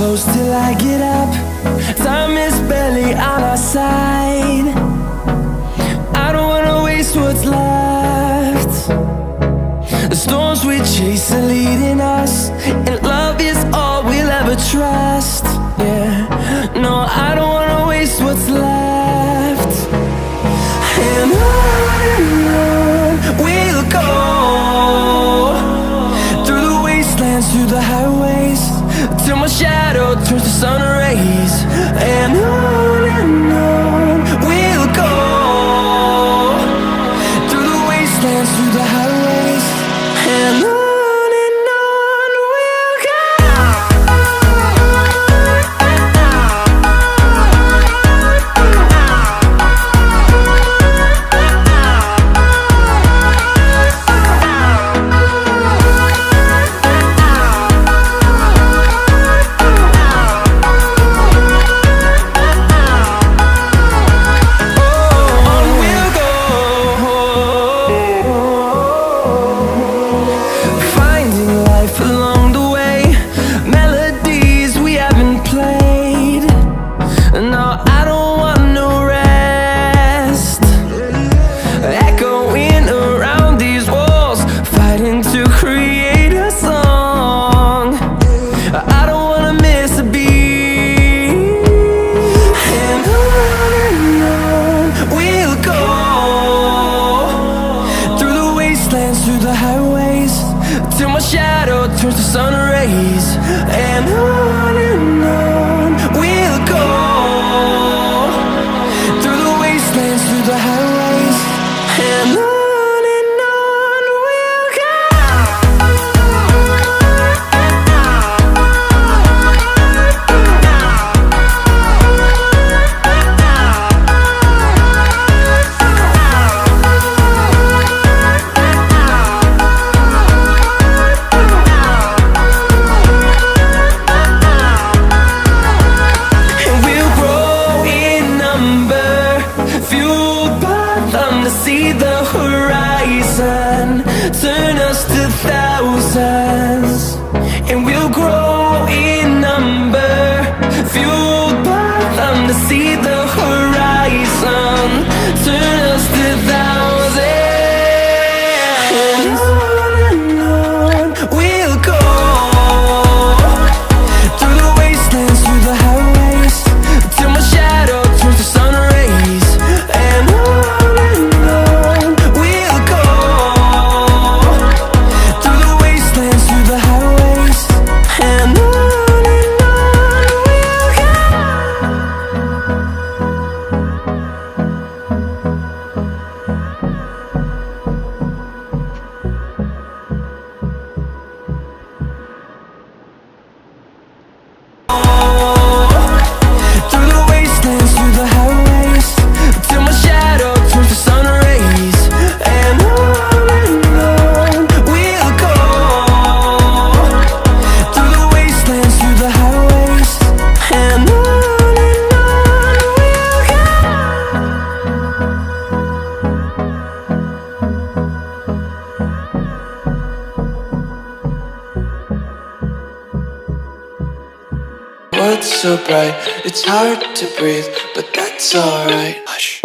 close till I get up. Time is barely on our side. I don't wanna waste what's left. The storms we chase are leading us, and love is all we'll ever trust. Yeah, no, I don't wanna waste what's left. And on we'll go, through the wastelands, through the highways, till my shadow turns to sun rays. And on we'll go, through the wastelands, through the highways, and on. Through the highways, till my shadow turns to sun rays. And on we'll go, through the wastelands, through the highways, and on. See the horizon turn us to thousands, and we'll grow in number, fueled by them. To see the horizon turn us to thousands, and on we'll go, through the wastelands, through the highways, till my shadow turns to sun rays. And world's so bright, it's hard to breathe, but that's alright. Hush.